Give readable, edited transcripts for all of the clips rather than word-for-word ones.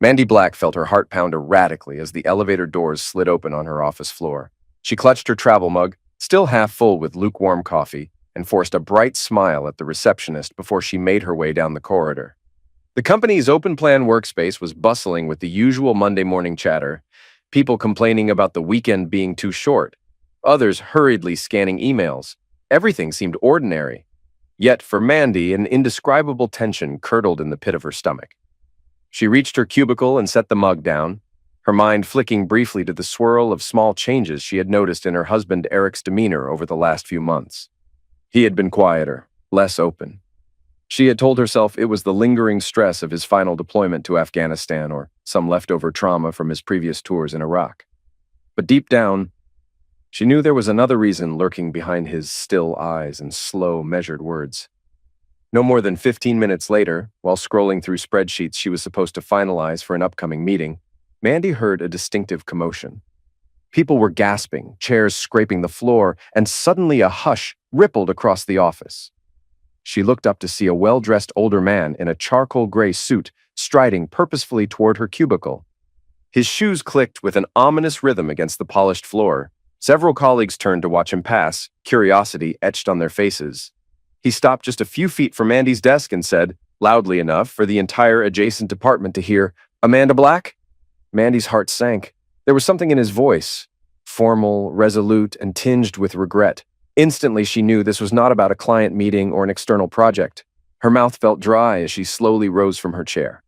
Mandy Black felt her heart pound erratically as the elevator doors slid open on her office floor. She clutched her travel mug, still half full with lukewarm coffee, and forced a bright smile at the receptionist before she made her way down the corridor. The company's open-plan workspace was bustling with the usual Monday morning chatter, people complaining about the weekend being too short, others hurriedly scanning emails. Everything seemed ordinary. Yet for Mandy, an indescribable tension curdled in the pit of her stomach. She reached her cubicle and set the mug down, her mind flicking briefly to the swirl of small changes she had noticed in her husband Eric's demeanor over the last few months. He had been quieter, less open. She had told herself it was the lingering stress of his final deployment to Afghanistan or some leftover trauma from his previous tours in Iraq. But deep down, she knew there was another reason lurking behind his still eyes and slow, measured words. No more than 15 minutes later, while scrolling through spreadsheets she was supposed to finalize for an upcoming meeting, Mandy heard a distinctive commotion. People were gasping, chairs scraping the floor, and suddenly a hush rippled across the office. She looked up to see a well-dressed older man in a charcoal gray suit striding purposefully toward her cubicle. His shoes clicked with an ominous rhythm against the polished floor. Several colleagues turned to watch him pass, curiosity etched on their faces. He stopped just a few feet from Mandy's desk and said, loudly enough for the entire adjacent department to hear, "Amanda Black?" Mandy's heart sank. There was something in his voice, formal, resolute, and tinged with regret. Instantly, she knew this was not about a client meeting or an external project. Her mouth felt dry as she slowly rose from her chair.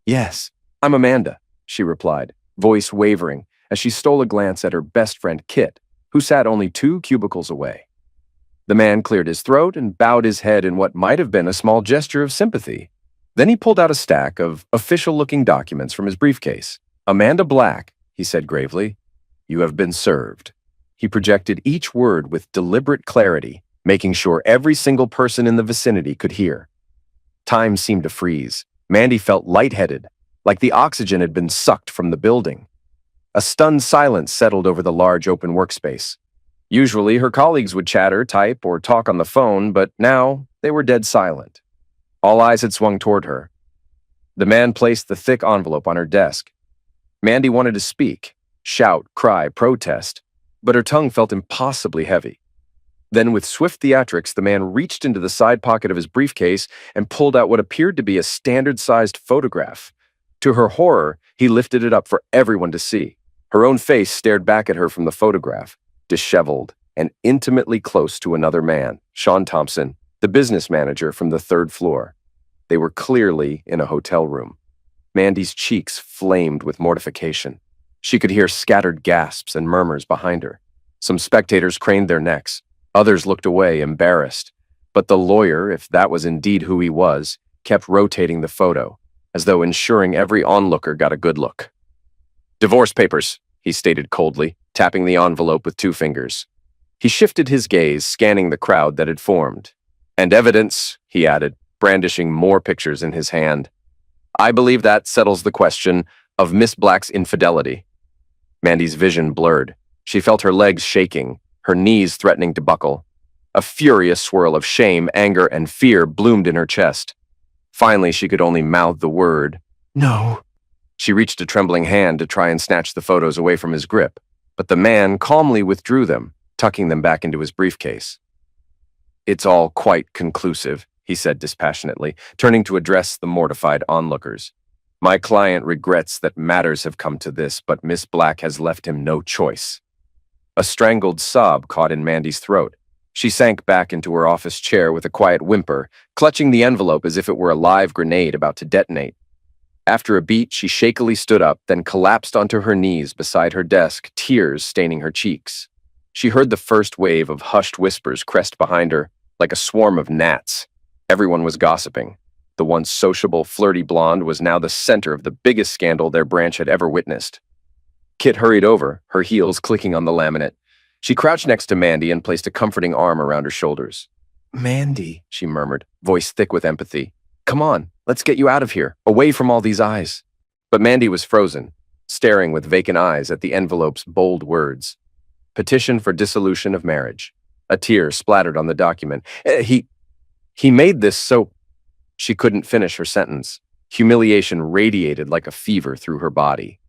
"Yes, I'm Amanda," she replied, voice wavering, as she stole a glance at her best friend Kit, who sat only 2 cubicles away. The man cleared his throat and bowed his head in what might have been a small gesture of sympathy. Then he pulled out a stack of official-looking documents from his briefcase. "Amanda Black," he said gravely, "you have been served." He projected each word with deliberate clarity, making sure every single person in the vicinity could hear. Time seemed to freeze. Mandy felt lightheaded, like the oxygen had been sucked from the building. A stunned silence settled over the large open workspace. Usually, her colleagues would chatter, type, or talk on the phone, but now they were dead silent. All eyes had swung toward her. The man placed the thick envelope on her desk. Mandy wanted to speak, shout, cry, protest, but her tongue felt impossibly heavy. Then, with swift theatrics, the man reached into the side pocket of his briefcase and pulled out what appeared to be a standard-sized photograph. To her horror, he lifted it up for everyone to see. Her own face stared back at her from the photograph, disheveled and intimately close to another man, Sean Thompson, the business manager from the 3rd floor. They were clearly in a hotel room. Mandy's cheeks flamed with mortification. She could hear scattered gasps and murmurs behind her. Some spectators craned their necks. Others looked away, embarrassed. But the lawyer, if that was indeed who he was, kept rotating the photo, as though ensuring every onlooker got a good look. "Divorce papers," he stated coldly, tapping the envelope with 2 fingers. He shifted his gaze, scanning the crowd that had formed. "And evidence," he added, brandishing more pictures in his hand. "I believe that settles the question of Miss Black's infidelity." Mandy's vision blurred. She felt her legs shaking, her knees threatening to buckle. A furious swirl of shame, anger, and fear bloomed in her chest. Finally, she could only mouth the word, "No." She reached a trembling hand to try and snatch the photos away from his grip, but the man calmly withdrew them, tucking them back into his briefcase. "It's all quite conclusive," he said dispassionately, turning to address the mortified onlookers. "My client regrets that matters have come to this, but Miss Black has left him no choice." A strangled sob caught in Mandy's throat. She sank back into her office chair with a quiet whimper, clutching the envelope as if it were a live grenade about to detonate. After a beat, she shakily stood up, then collapsed onto her knees beside her desk, tears staining her cheeks. She heard the first wave of hushed whispers crest behind her, like a swarm of gnats. Everyone was gossiping. The once sociable, flirty blonde was now the center of the biggest scandal their branch had ever witnessed. Kit hurried over, her heels clicking on the laminate. She crouched next to Mandy and placed a comforting arm around her shoulders. "Mandy," she murmured, voice thick with empathy. "Come on, let's get you out of here, away from all these eyes." But Mandy was frozen, staring with vacant eyes at the envelope's bold words. Petition for dissolution of marriage. A tear splattered on the document. He made this so... She couldn't finish her sentence. Humiliation radiated like a fever through her body.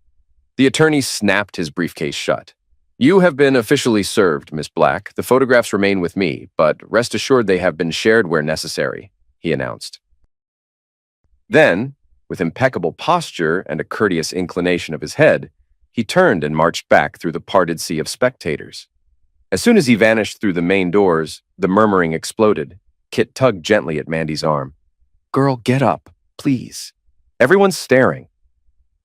The attorney snapped his briefcase shut. "You have been officially served, Miss Black. The photographs remain with me, but rest assured they have been shared where necessary," he announced. Then, with impeccable posture and a courteous inclination of his head, he turned and marched back through the parted sea of spectators. As soon as he vanished through the main doors, the murmuring exploded. Kit tugged gently at Mandy's arm. "Girl, get up, please. Everyone's staring."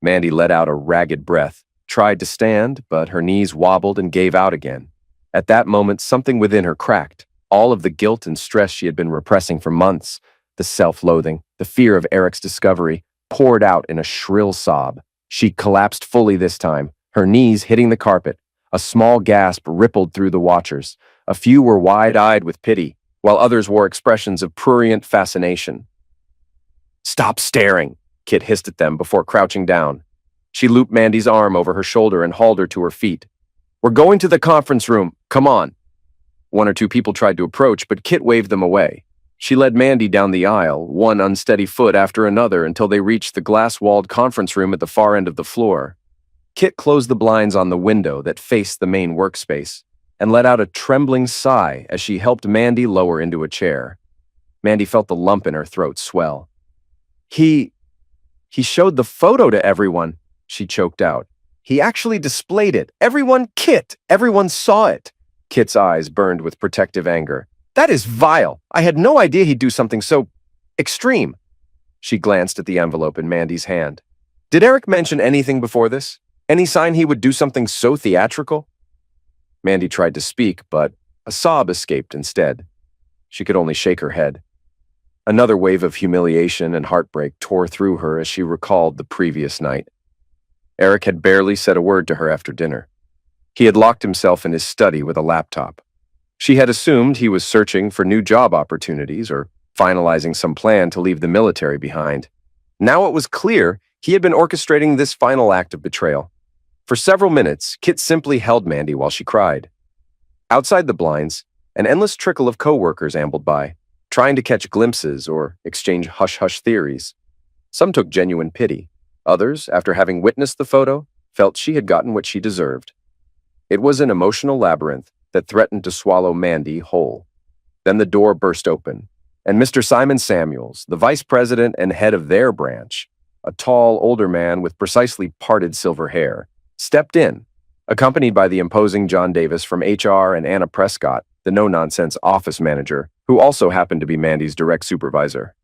Mandy let out a ragged breath, tried to stand, but her knees wobbled and gave out again. At that moment, something within her cracked. All of the guilt and stress she had been repressing for months, the self-loathing, the fear of Eric's discovery, poured out in a shrill sob. She collapsed fully this time, her knees hitting the carpet. A small gasp rippled through the watchers. A few were wide-eyed with pity, while others wore expressions of prurient fascination. "Stop staring," Kit hissed at them before crouching down. She looped Mandy's arm over her shoulder and hauled her to her feet. "We're going to the conference room. Come on." One or two people tried to approach, but Kit waved them away. She led Mandy down the aisle, one unsteady foot after another, until they reached the glass-walled conference room at the far end of the floor. Kit closed the blinds on the window that faced the main workspace and let out a trembling sigh as she helped Mandy lower into a chair. Mandy felt the lump in her throat swell. He showed the photo to everyone," she choked out. "He actually displayed it. Everyone saw it." Kit's eyes burned with protective anger. "That is vile. I had no idea he'd do something so extreme." She glanced at the envelope in Mandy's hand. "Did Eric mention anything before this? Any sign he would do something so theatrical?" Mandy tried to speak, but a sob escaped instead. She could only shake her head. Another wave of humiliation and heartbreak tore through her as she recalled the previous night. Eric had barely said a word to her after dinner. He had locked himself in his study with a laptop. She had assumed he was searching for new job opportunities or finalizing some plan to leave the military behind. Now it was clear he had been orchestrating this final act of betrayal. For several minutes, Kit simply held Mandy while she cried. Outside the blinds, an endless trickle of coworkers ambled by, trying to catch glimpses or exchange hush-hush theories. Some took genuine pity. Others, after having witnessed the photo, felt she had gotten what she deserved. It was an emotional labyrinth that threatened to swallow Mandy whole. Then the door burst open, and Mr. Simon Samuels, the vice president and head of their branch, a tall, older man with precisely parted silver hair, stepped in, accompanied by the imposing John Davis from HR and Anna Prescott, the no-nonsense office manager, who also happened to be Mandy's direct supervisor.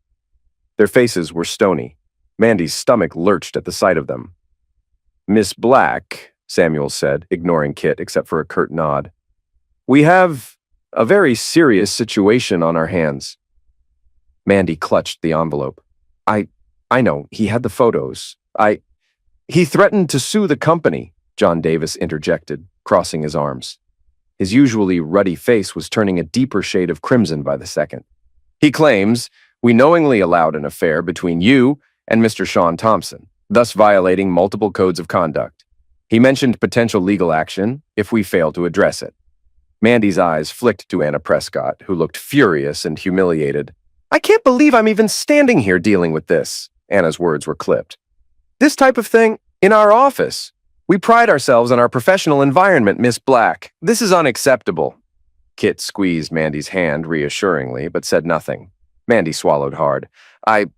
Their faces were stony. Mandy's stomach lurched at the sight of them. "Miss Black," Samuel said, ignoring Kit except for a curt nod. "We have a very serious situation on our hands." Mandy clutched the envelope. I know, he had the photos. He threatened to sue the company," John Davis interjected, crossing his arms. His usually ruddy face was turning a deeper shade of crimson by the second. "He claims we knowingly allowed an affair between you and Mr. Sean Thompson, thus violating multiple codes of conduct. He mentioned potential legal action if we fail to address it." Mandy's eyes flicked to Anna Prescott, who looked furious and humiliated. "I can't believe I'm even standing here dealing with this," Anna's words were clipped. "This type of thing in our office. We pride ourselves on our professional environment, Miss Black. This is unacceptable." Kit squeezed Mandy's hand reassuringly, but said nothing. Mandy swallowed hard. I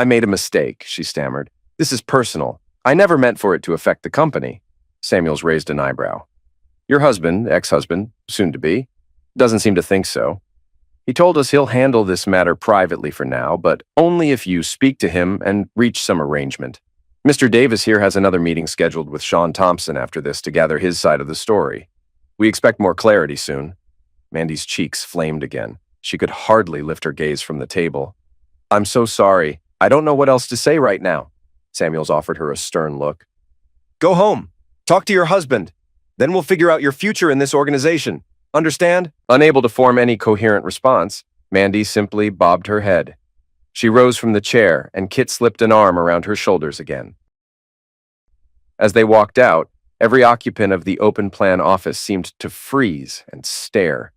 made a mistake," she stammered. "This is personal. I never meant for it to affect the company." Samuels raised an eyebrow. "Your husband, ex-husband, soon-to-be, doesn't seem to think so. He told us he'll handle this matter privately for now, but only if you speak to him and reach some arrangement. Mr. Davis here has another meeting scheduled with Sean Thompson after this to gather his side of the story. We expect more clarity soon." Mandy's cheeks flamed again. She could hardly lift her gaze from the table. "I'm so sorry. I don't know what else to say right now." Samuels offered her a stern look. "Go home. Talk to your husband. Then we'll figure out your future in this organization. Understand?" Unable to form any coherent response, Mandy simply bobbed her head. She rose from the chair, and Kit slipped an arm around her shoulders again. As they walked out, every occupant of the open-plan office seemed to freeze and stare.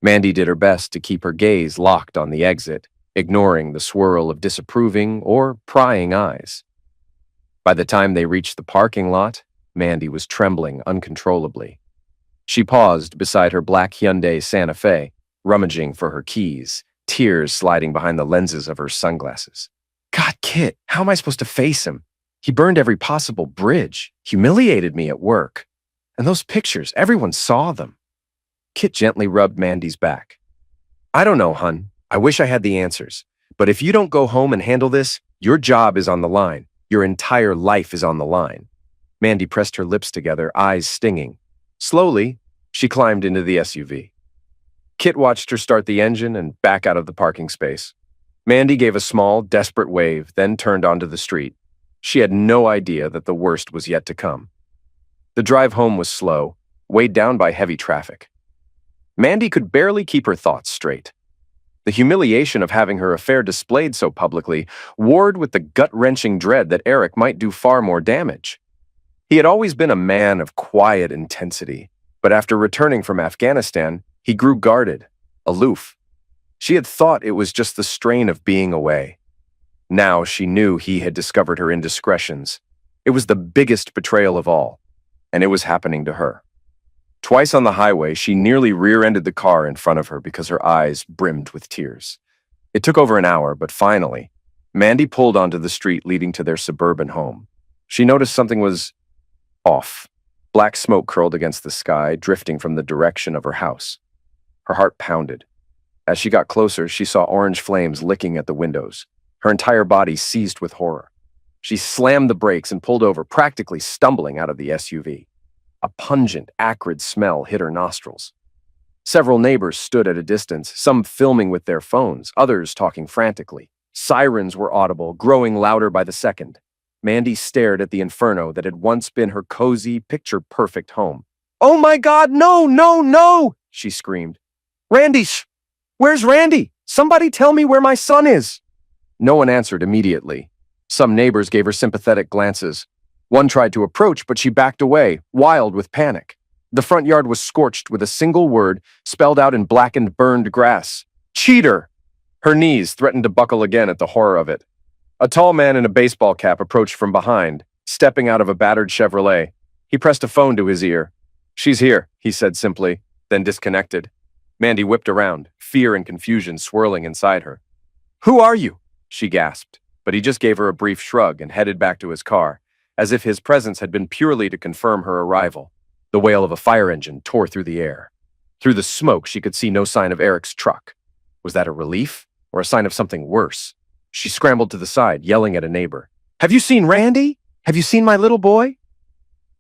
Mandy did her best to keep her gaze locked on the exit, ignoring the swirl of disapproving or prying eyes. By the time they reached the parking lot, Mandy was trembling uncontrollably. She paused beside her black Hyundai Santa Fe, rummaging for her keys, tears sliding behind the lenses of her sunglasses. God, Kit, how am I supposed to face him? He burned every possible bridge, humiliated me at work. And those pictures, everyone saw them. Kit gently rubbed Mandy's back. I don't know, hun. I wish I had the answers. But if you don't go home and handle this, your job is on the line. Your entire life is on the line. Mandy pressed her lips together, eyes stinging. Slowly, she climbed into the SUV. Kit watched her start the engine and back out of the parking space. Mandy gave a small, desperate wave, then turned onto the street. She had no idea that the worst was yet to come. The drive home was slow, weighed down by heavy traffic. Mandy could barely keep her thoughts straight. The humiliation of having her affair displayed so publicly warred with the gut-wrenching dread that Eric might do far more damage. He had always been a man of quiet intensity, but after returning from Afghanistan, he grew guarded, aloof. She had thought it was just the strain of being away. Now she knew he had discovered her indiscretions. It was the biggest betrayal of all, and it was happening to her. Twice on the highway, she nearly rear-ended the car in front of her because her eyes brimmed with tears. It took over an hour, but finally, Mandy pulled onto the street leading to their suburban home. She noticed something was off. Black smoke curled against the sky, drifting from the direction of her house. Her heart pounded. As she got closer, she saw orange flames licking at the windows. Her entire body seized with horror. She slammed the brakes and pulled over, practically stumbling out of the SUV. A pungent, acrid smell hit her nostrils. Several neighbors stood at a distance, some filming with their phones, others talking frantically. Sirens were audible, growing louder by the second. Mandy stared at the inferno that had once been her cozy, picture-perfect home. "Oh my God, no, no, no!" she screamed. "Randy, where's Randy? Somebody tell me where my son is!" No one answered immediately. Some neighbors gave her sympathetic glances. One tried to approach, but she backed away, wild with panic. The front yard was scorched with a single word spelled out in blackened, burned grass. Cheater! Her knees threatened to buckle again at the horror of it. A tall man in a baseball cap approached from behind, stepping out of a battered Chevrolet. He pressed a phone to his ear. "She's here," he said simply, then disconnected. Mandy whipped around, fear and confusion swirling inside her. "Who are you?" she gasped, but he just gave her a brief shrug and headed back to his car, as if his presence had been purely to confirm her arrival. The wail of a fire engine tore through the air. Through the smoke, she could see no sign of Eric's truck. Was that a relief, or a sign of something worse? She scrambled to the side, yelling at a neighbor. "Have you seen Randy? Have you seen my little boy?"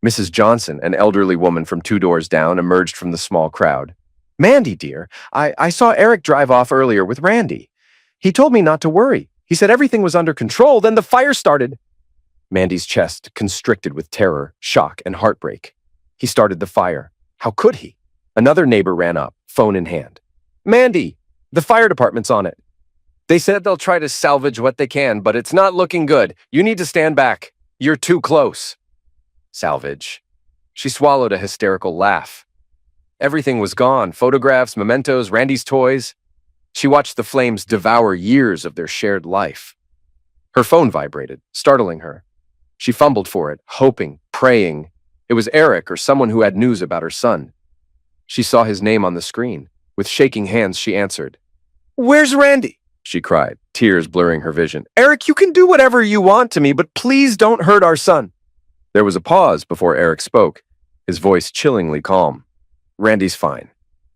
Mrs. Johnson, an elderly woman from 2 doors down, emerged from the small crowd. "Mandy, dear, I saw Eric drive off earlier with Randy. He told me not to worry. He said everything was under control, then the fire started." Mandy's chest constricted with terror, shock, and heartbreak. He started the fire. How could he? Another neighbor ran up, phone in hand. "Mandy, the fire department's on it. They said they'll try to salvage what they can, but it's not looking good. You need to stand back. You're too close." Salvage. She swallowed a hysterical laugh. Everything was gone. Photographs, mementos, Randy's toys. She watched the flames devour years of their shared life. Her phone vibrated, startling her. She fumbled for it, hoping, praying. It was Eric or someone who had news about her son. She saw his name on the screen. With shaking hands, she answered. "Where's Randy?" she cried, tears blurring her vision. "Eric, you can do whatever you want to me, but please don't hurt our son." There was a pause before Eric spoke, his voice chillingly calm. "Randy's fine.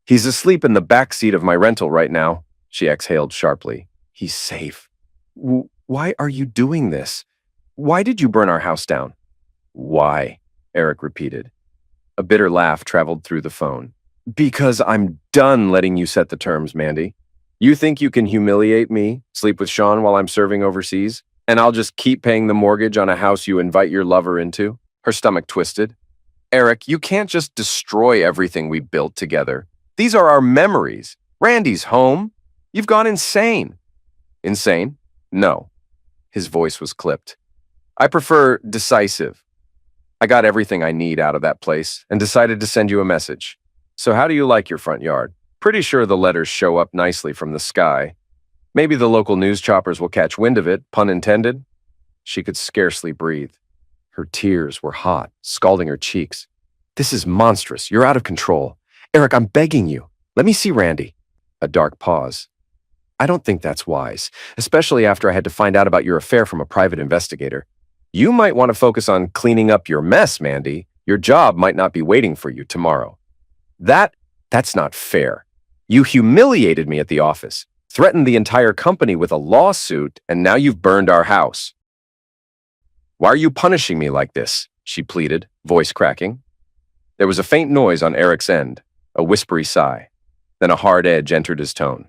He's asleep in the back seat of my rental right now," she exhaled sharply. "He's safe." Why are you doing this? Why did you burn our house down?" "Why?" Eric repeated. A bitter laugh traveled through the phone. "Because I'm done letting you set the terms, Mandy. You think you can humiliate me, sleep with Sean while I'm serving overseas, and I'll just keep paying the mortgage on a house you invite your lover into?" Her stomach twisted. "Eric, you can't just destroy everything we built together. These are our memories. Randy's home. You've gone insane." "Insane? No." His voice was clipped. "I prefer decisive. I got everything I need out of that place and decided to send you a message. So how do you like your front yard? Pretty sure the letters show up nicely from the sky." Maybe the local news choppers will catch wind of it, pun intended. She could scarcely breathe. Her tears were hot, scalding her cheeks. This is monstrous. You're out of control. Eric, I'm begging you. Let me see Randy. A dark pause. I don't think that's wise, especially after I had to find out about your affair from a private investigator. You might want to focus on cleaning up your mess, Mandy. Your job might not be waiting for you tomorrow. That's not fair. You humiliated me at the office, threatened the entire company with a lawsuit, and now you've burned our house. Why are you punishing me like this? She pleaded, voice cracking. There was a faint noise on Eric's end, a whispery sigh. Then a hard edge entered his tone.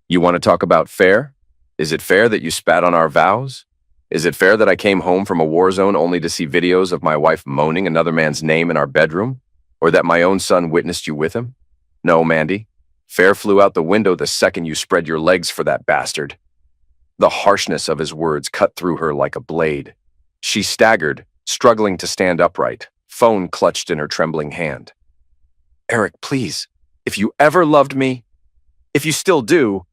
You want to talk about fair? Is it fair that you spat on our vows? Is it fair that I came home from a war zone only to see videos of my wife moaning another man's name in our bedroom? Or that my own son witnessed you with him? No, Mandy. Fair flew out the window the second you spread your legs for that bastard. The harshness of his words cut through her like a blade. She staggered, struggling to stand upright, phone clutched in her trembling hand. Eric, please, if you ever loved me, if you still do,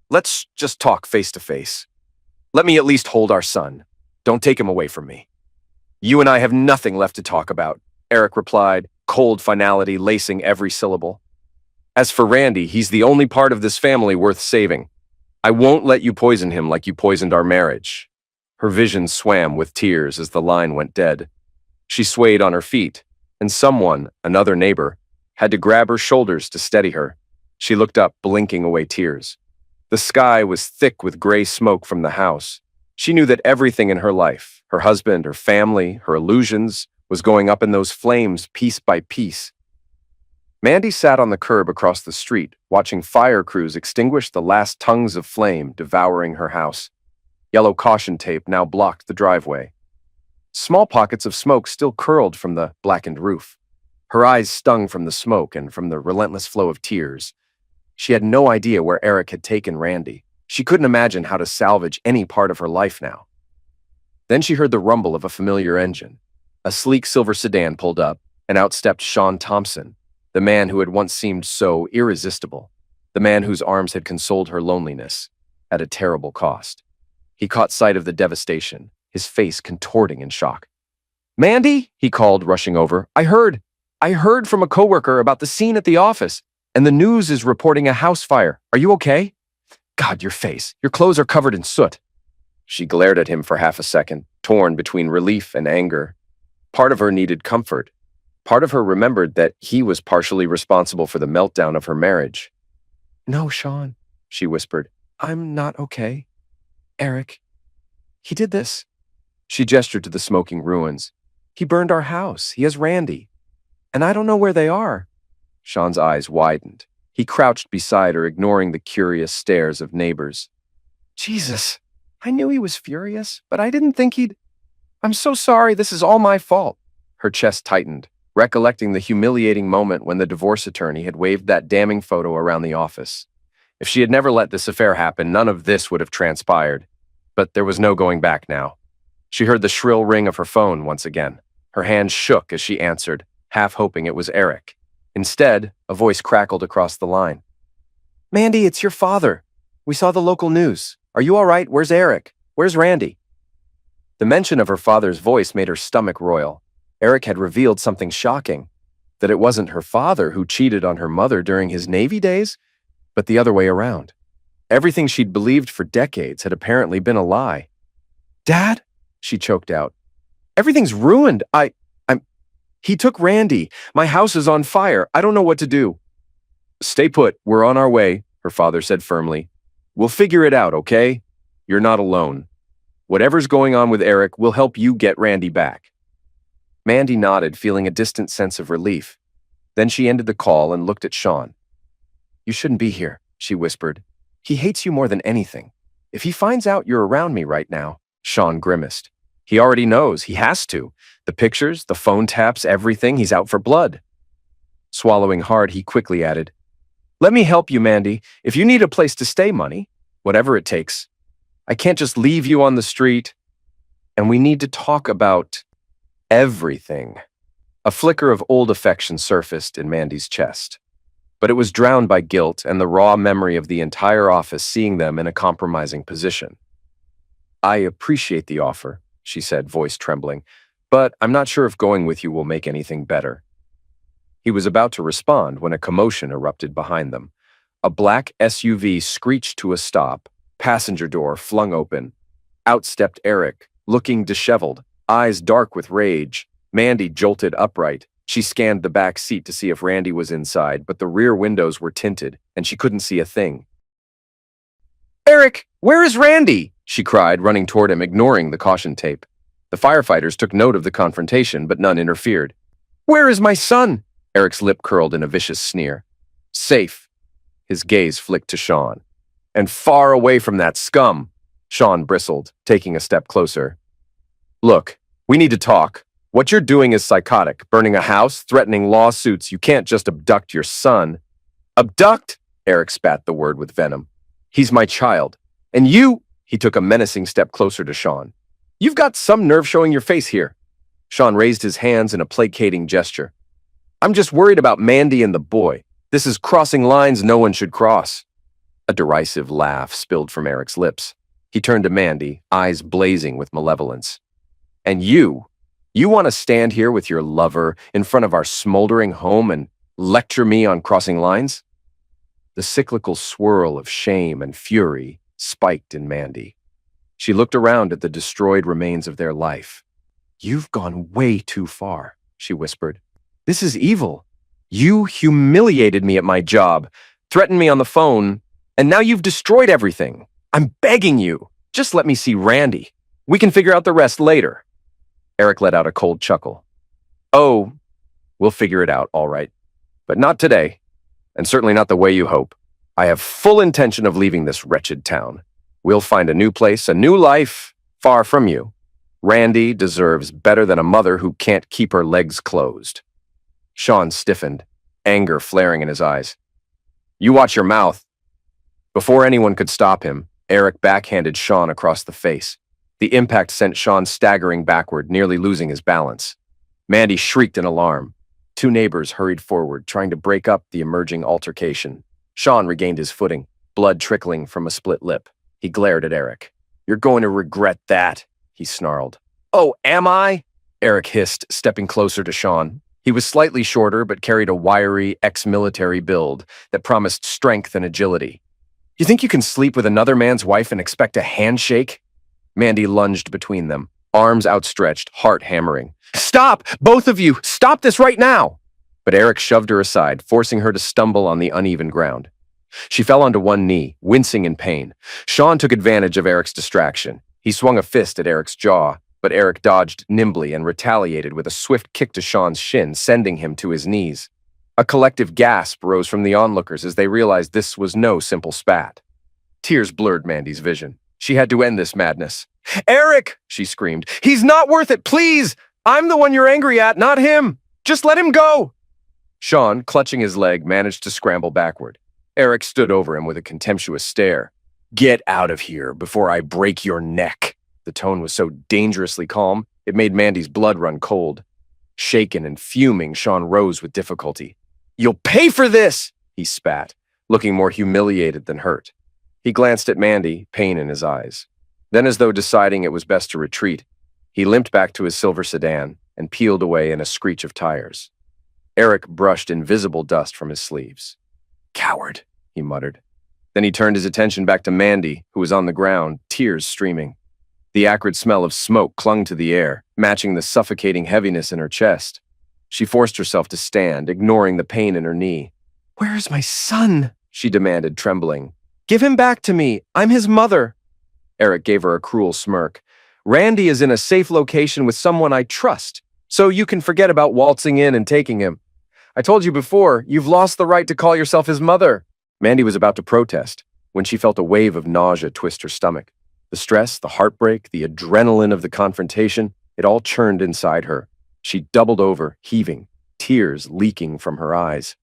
let's just talk face to face. Let me at least hold our son. Don't take him away from me. You and I have nothing left to talk about, Eric replied, cold finality lacing every syllable. As for Randy, he's the only part of this family worth saving. I won't let you poison him like you poisoned our marriage. Her vision swam with tears as the line went dead. She swayed on her feet, and someone, another neighbor, had to grab her shoulders to steady her. She looked up, blinking away tears. The sky was thick with gray smoke from the house. She knew that everything in her life, her husband, her family, her illusions, was going up in those flames piece by piece. Mandy sat on the curb across the street, watching fire crews extinguish the last tongues of flame devouring her house. Yellow caution tape now blocked the driveway. Small pockets of smoke still curled from the blackened roof. Her eyes stung from the smoke and from the relentless flow of tears. She had no idea where Eric had taken Randy. She couldn't imagine how to salvage any part of her life now. Then she heard the rumble of a familiar engine. A sleek silver sedan pulled up, and out stepped Sean Thompson, the man who had once seemed so irresistible, the man whose arms had consoled her loneliness, at a terrible cost. He caught sight of the devastation, his face contorting in shock. Mandy, he called, rushing over. I heard from a coworker about the scene at the office, and the news is reporting a house fire. Are you okay? God, your face. Your clothes are covered in soot. She glared at him for half a second, torn between relief and anger. Part of her needed comfort. Part of her remembered that he was partially responsible for the meltdown of her marriage. No, Sean, she whispered. I'm not okay. Eric, he did this. She gestured to the smoking ruins. He burned our house. He has Randy. And I don't know where they are. Sean's eyes widened. He crouched beside her, ignoring the curious stares of neighbors. Jesus, I knew he was furious, but I didn't think he'd... I'm so sorry, this is all my fault. Her chest tightened, recollecting the humiliating moment when the divorce attorney had waved that damning photo around the office. If she had never let this affair happen, none of this would have transpired. But there was no going back now. She heard the shrill ring of her phone once again. Her hands shook as she answered, half hoping it was Eric. Instead, a voice crackled across the line. Mandy, it's your father. We saw the local news. Are you all right? Where's Eric? Where's Randy? The mention of her father's voice made her stomach roil. Eric had revealed something shocking. That it wasn't her father who cheated on her mother during his Navy days, but the other way around. Everything she'd believed for decades had apparently been a lie. Dad? She choked out. Everything's ruined. He took Randy. My house is on fire. I don't know what to do. Stay put. We're on our way, her father said firmly. We'll figure it out, okay? You're not alone. Whatever's going on with Eric, we'll help you get Randy back. Mandy nodded, feeling a distant sense of relief. Then she ended the call and looked at Sean. You shouldn't be here, she whispered. He hates you more than anything. If he finds out you're around me right now, Sean grimaced. He already knows. He has to. The pictures, the phone taps, everything. He's out for blood. Swallowing hard, he quickly added, Let me help you, Mandy. If you need a place to stay, money, whatever it takes. I can't just leave you on the street. And we need to talk about everything. A flicker of old affection surfaced in Mandy's chest. but it was drowned by guilt and the raw memory of the entire office seeing them in a compromising position. "I appreciate the offer," she said, voice trembling, "but I'm not sure if going with you will make anything better." He was about to respond when a commotion erupted behind them. A black SUV screeched to a stop, passenger door flung open. Out stepped Eric, looking disheveled, eyes dark with rage. Mandy jolted upright. She scanned the back seat to see if Randy was inside, but the rear windows were tinted, and she couldn't see a thing. "Eric, where is Randy?" she cried, running toward him, ignoring the caution tape. The firefighters took note of the confrontation, but none interfered. "Where is my son?" Eric's lip curled in a vicious sneer. "Safe." His gaze flicked to Sean. "And far away from that scum." Sean bristled, taking a step closer. "Look, we need to talk. What you're doing is psychotic, burning a house, threatening lawsuits. You can't just abduct your son." "Abduct?" Eric spat the word with venom. "He's my child. And you—" He took a menacing step closer to Sean. "You've got some nerve showing your face here." Sean raised his hands in a placating gesture. "I'm just worried about Mandy and the boy. This is crossing lines no one should cross." A derisive laugh spilled from Eric's lips. He turned to Mandy, eyes blazing with malevolence. "And you want to stand here with your lover in front of our smoldering home and lecture me on crossing lines?" The cyclical swirl of shame and fury spiked in Mandy. She looked around at the destroyed remains of their life. "You've gone way too far," she whispered. "This is evil. You humiliated me at my job, threatened me on the phone, and now you've destroyed everything. I'm begging you, just let me see Randy. We can figure out the rest later." Eric let out a cold chuckle. "Oh, we'll figure it out, all right. But not today, and certainly not the way you hope. I have full intention of leaving this wretched town. We'll find a new place, a new life, far from you. Randy deserves better than a mother who can't keep her legs closed." Sean stiffened, anger flaring in his eyes. "You watch your mouth." Before anyone could stop him, Eric backhanded Sean across the face. The impact sent Sean staggering backward, nearly losing his balance. Mandy shrieked in alarm. Two neighbors hurried forward, trying to break up the emerging altercation. Sean regained his footing, blood trickling from a split lip. He glared at Eric. "You're going to regret that," he snarled. "Oh, am I?" Eric hissed, stepping closer to Sean. He was slightly shorter, but carried a wiry, ex-military build that promised strength and agility. "You think you can sleep with another man's wife and expect a handshake?" Mandy lunged between them, arms outstretched, heart hammering. "Stop! Both of you! Stop this right now!" But Eric shoved her aside, forcing her to stumble on the uneven ground. She fell onto one knee, wincing in pain. Sean took advantage of Eric's distraction. He swung a fist at Eric's jaw, but Eric dodged nimbly and retaliated with a swift kick to Sean's shin, sending him to his knees. A collective gasp rose from the onlookers as they realized this was no simple spat. Tears blurred Mandy's vision. She had to end this madness. "Eric!" she screamed. "He's not worth it, please! I'm the one you're angry at, not him! Just let him go!" Sean, clutching his leg, managed to scramble backward. Eric stood over him with a contemptuous stare. "Get out of here before I break your neck." The tone was so dangerously calm, it made Mandy's blood run cold. Shaken and fuming, Sean rose with difficulty. "You'll pay for this!" he spat, looking more humiliated than hurt. He glanced at Mandy, pain in his eyes. Then, as though deciding it was best to retreat, he limped back to his silver sedan and peeled away in a screech of tires. Eric brushed invisible dust from his sleeves. "Coward," he muttered. Then he turned his attention back to Mandy, who was on the ground, tears streaming. The acrid smell of smoke clung to the air, matching the suffocating heaviness in her chest. She forced herself to stand, ignoring the pain in her knee. "Where is my son?" she demanded, trembling. "Give him back to me. I'm his mother." Eric gave her a cruel smirk. "Randy is in a safe location with someone I trust, so you can forget about waltzing in and taking him. I told you before, you've lost the right to call yourself his mother." Mandy was about to protest when she felt a wave of nausea twist her stomach. The stress, the heartbreak, the adrenaline of the confrontation, it all churned inside her. She doubled over, heaving, tears leaking from her eyes.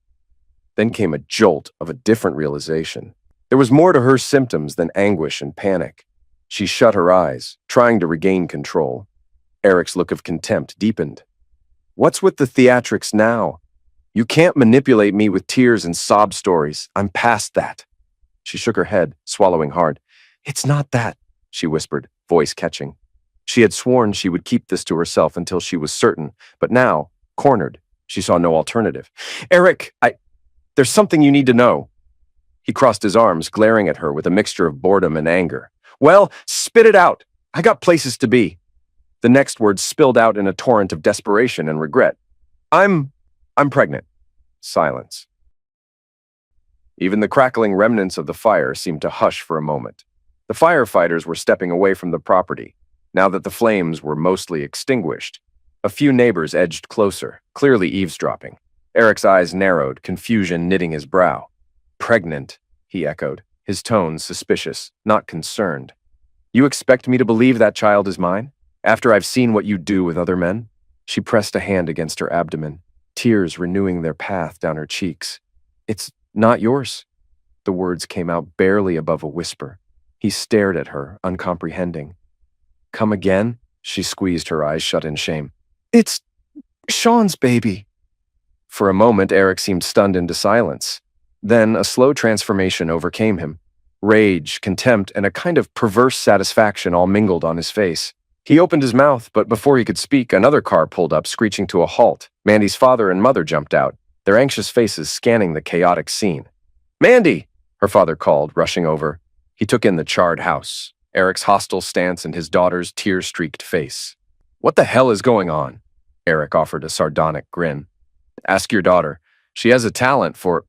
Then came a jolt of a different realization. There was more to her symptoms than anguish and panic. She shut her eyes, trying to regain control. Eric's look of contempt deepened. "What's with the theatrics now?" You can't manipulate me with tears and sob stories. I'm past that. She shook her head, swallowing hard. It's not that, she whispered, voice catching. She had sworn she would keep this to herself until she was certain, but now, cornered, she saw no alternative. Eric, there's something you need to know. He crossed his arms, glaring at her with a mixture of boredom and anger. Well, spit it out. I got places to be. The next words spilled out in a torrent of desperation and regret. I'm pregnant. Silence. Even the crackling remnants of the fire seemed to hush for a moment. The firefighters were stepping away from the property, now that the flames were mostly extinguished. A few neighbors edged closer, clearly eavesdropping. Eric's eyes narrowed, confusion knitting his brow. Pregnant, he echoed, his tone suspicious, not concerned. You expect me to believe that child is mine? After I've seen what you do with other men? She pressed a hand against her abdomen, tears renewing their path down her cheeks. It's not yours. The words came out barely above a whisper. He stared at her, uncomprehending. Come again? She squeezed her eyes shut in shame. It's Sean's baby. For a moment, Eric seemed stunned into silence. Then a slow transformation overcame him. Rage, contempt, and a kind of perverse satisfaction all mingled on his face. He opened his mouth, but before he could speak, another car pulled up, screeching to a halt. Mandy's father and mother jumped out, their anxious faces scanning the chaotic scene. Mandy! Her father called, rushing over. He took in the charred house, Eric's hostile stance and his daughter's tear-streaked face. What the hell is going on? Eric offered a sardonic grin. Ask your daughter. She has a talent for—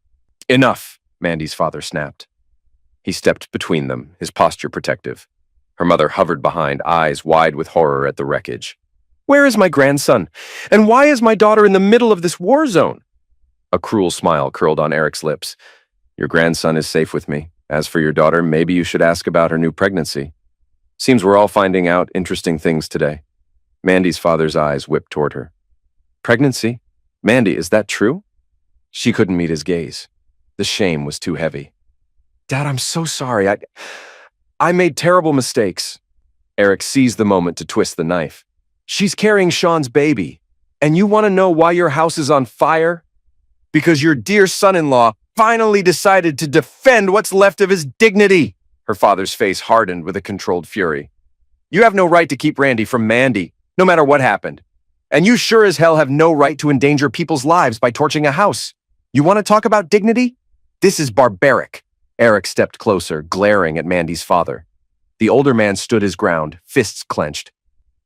Enough, Mandy's father snapped. He stepped between them, his posture protective. Her mother hovered behind, eyes wide with horror at the wreckage. Where is my grandson? And why is my daughter in the middle of this war zone? A cruel smile curled on Eric's lips. Your grandson is safe with me. As for your daughter, maybe you should ask about her new pregnancy. Seems we're all finding out interesting things today. Mandy's father's eyes whipped toward her. Pregnancy? Mandy, is that true? She couldn't meet his gaze. The shame was too heavy. Dad, I'm so sorry. I made terrible mistakes. Eric seized the moment to twist the knife. She's carrying Sean's baby. And you want to know why your house is on fire? Because your dear son-in-law finally decided to defend what's left of his dignity. Her father's face hardened with a controlled fury. You have no right to keep Randy from Mandy, no matter what happened. And you sure as hell have no right to endanger people's lives by torching a house. You want to talk about dignity? This is barbaric. Eric stepped closer, glaring at Mandy's father. The older man stood his ground, fists clenched.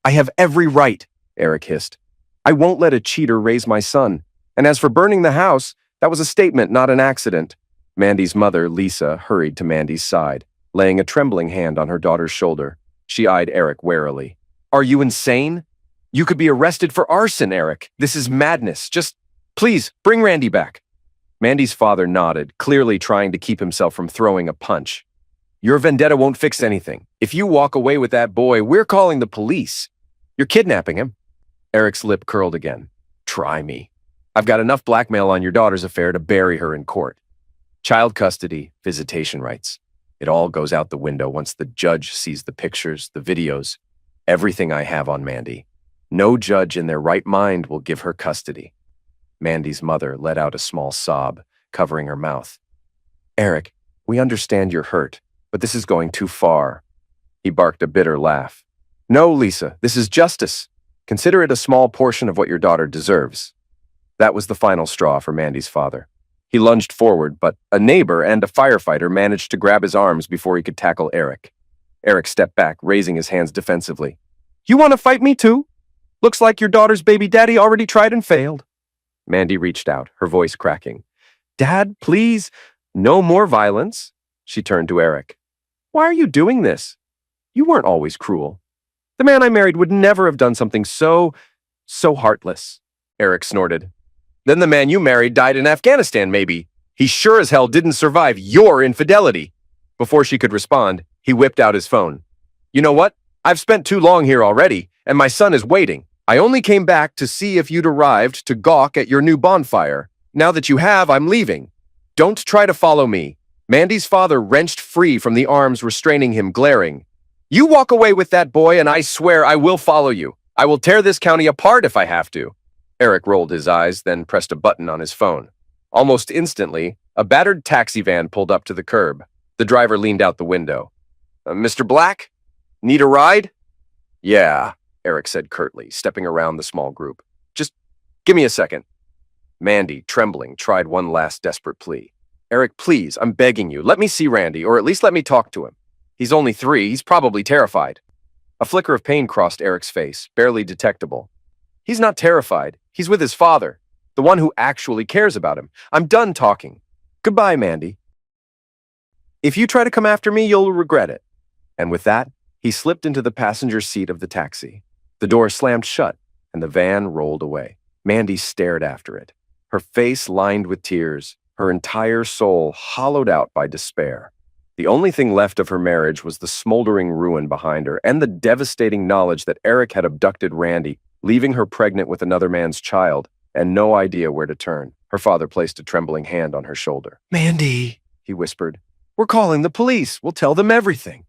I have every right, Eric hissed. I won't let a cheater raise my son. And as for burning the house, that was a statement, not an accident. Mandy's mother, Lisa, hurried to Mandy's side, laying a trembling hand on her daughter's shoulder. She eyed Eric warily. Are you insane? You could be arrested for arson, Eric. This is madness. Just, please, bring Randy back. Mandy's father nodded, clearly trying to keep himself from throwing a punch. Your vendetta won't fix anything. If you walk away with that boy, we're calling the police. You're kidnapping him. Eric's lip curled again. Try me. I've got enough blackmail on your daughter's affair to bury her in court. Child custody, visitation rights. It all goes out the window once the judge sees the pictures, the videos, everything I have on Mandy. No judge in their right mind will give her custody. Mandy's mother let out a small sob, covering her mouth. Eric, we understand you're hurt, but this is going too far. He barked a bitter laugh. No, Lisa, this is justice. Consider it a small portion of what your daughter deserves. That was the final straw for Mandy's father. He lunged forward, but a neighbor and a firefighter managed to grab his arms before he could tackle Eric. Eric stepped back, raising his hands defensively. You want to fight me too? Looks like your daughter's baby daddy already tried and failed. Mandy reached out, her voice cracking. Dad, please, no more violence. She turned to Eric. Why are you doing this? You weren't always cruel. The man I married would never have done something so heartless. Eric snorted. Then the man you married died in Afghanistan, maybe. He sure as hell didn't survive your infidelity. Before she could respond, he whipped out his phone. You know what? I've spent too long here already, and my son is waiting. I only came back to see if you'd arrived to gawk at your new bonfire. Now that you have, I'm leaving. Don't try to follow me. Mandy's father wrenched free from the arms restraining him, glaring. You walk away with that boy, and I swear I will follow you. I will tear this county apart if I have to. Eric rolled his eyes, then pressed a button on his phone. Almost instantly, a battered taxi van pulled up to the curb. The driver leaned out the window. Mr. Black? Need a ride? Yeah, Eric said curtly, stepping around the small group. Just give me a second. Mandy, trembling, tried one last desperate plea. Eric, please, I'm begging you, let me see Randy, or at least let me talk to him. He's only 3, he's probably terrified. A flicker of pain crossed Eric's face, barely detectable. He's not terrified, he's with his father, the one who actually cares about him. I'm done talking. Goodbye, Mandy. If you try to come after me, you'll regret it. And with that, he slipped into the passenger seat of the taxi. The door slammed shut, and the van rolled away. Mandy stared after it, her face lined with tears, her entire soul hollowed out by despair. The only thing left of her marriage was the smoldering ruin behind her and the devastating knowledge that Eric had abducted Randy, leaving her pregnant with another man's child, and no idea where to turn. Her father placed a trembling hand on her shoulder. Mandy, he whispered, we're calling the police. We'll tell them everything.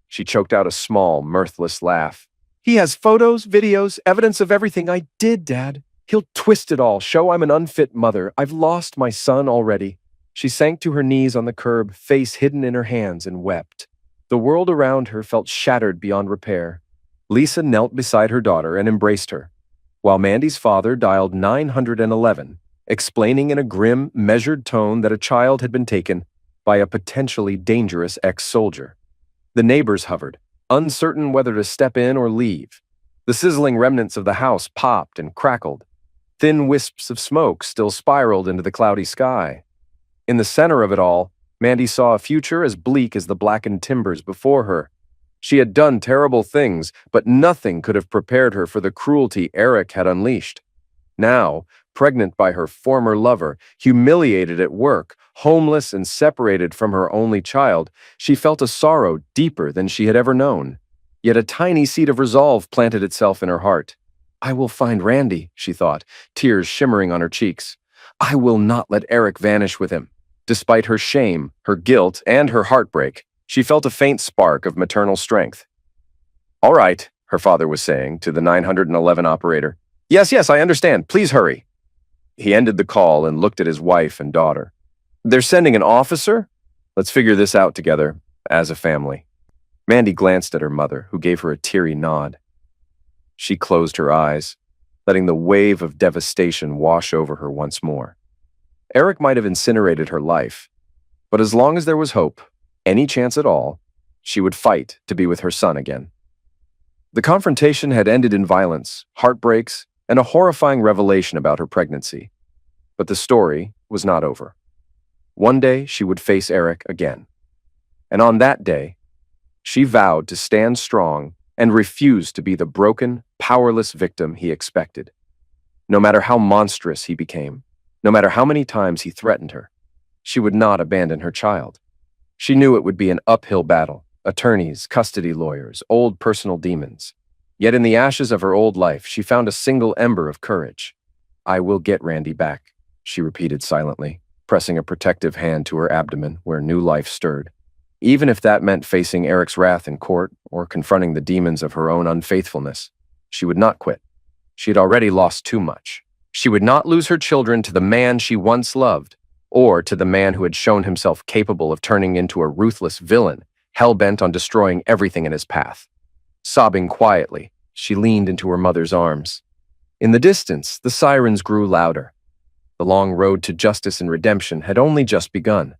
She choked out a small, mirthless laugh. He has photos, videos, evidence of everything I did, Dad. He'll twist it all, show I'm an unfit mother. I've lost my son already. She sank to her knees on the curb, face hidden in her hands, and wept. The world around her felt shattered beyond repair. Lisa knelt beside her daughter and embraced her, while Mandy's father dialed 911, explaining in a grim, measured tone that a child had been taken by a potentially dangerous ex-soldier. The neighbors hovered, uncertain whether to step in or leave. The sizzling remnants of the house popped and crackled. Thin wisps of smoke still spiraled into the cloudy sky. In the center of it all, Mandy saw a future as bleak as the blackened timbers before her. She had done terrible things, but nothing could have prepared her for the cruelty Eric had unleashed. Now, pregnant by her former lover, humiliated at work, homeless and separated from her only child, she felt a sorrow deeper than she had ever known. Yet a tiny seed of resolve planted itself in her heart. I will find Randy, she thought, tears shimmering on her cheeks. I will not let Eric vanish with him. Despite her shame, her guilt, and her heartbreak, she felt a faint spark of maternal strength. All right, her father was saying to the 911 operator. Yes, I understand. Please hurry. He ended the call and looked at his wife and daughter. They're sending an officer? Let's figure this out together, as a family. Mandy glanced at her mother, who gave her a teary nod. She closed her eyes, letting the wave of devastation wash over her once more. Eric might have incinerated her life, but as long as there was hope, any chance at all, she would fight to be with her son again. The confrontation had ended in violence, heartbreaks, and a horrifying revelation about her pregnancy. But the story was not over. One day she would face Eric again. And on that day, she vowed to stand strong and refuse to be the broken, powerless victim he expected. No matter how monstrous he became, no matter how many times he threatened her, she would not abandon her child. She knew it would be an uphill battle, attorneys, custody lawyers, old personal demons. Yet in the ashes of her old life, she found a single ember of courage. I will get Randy back, she repeated silently, pressing a protective hand to her abdomen where new life stirred. Even if that meant facing Eric's wrath in court or confronting the demons of her own unfaithfulness, she would not quit. She had already lost too much. She would not lose her children to the man she once loved, or to the man who had shown himself capable of turning into a ruthless villain, hell-bent on destroying everything in his path. Sobbing quietly, she leaned into her mother's arms. In the distance, the sirens grew louder. The long road to justice and redemption had only just begun.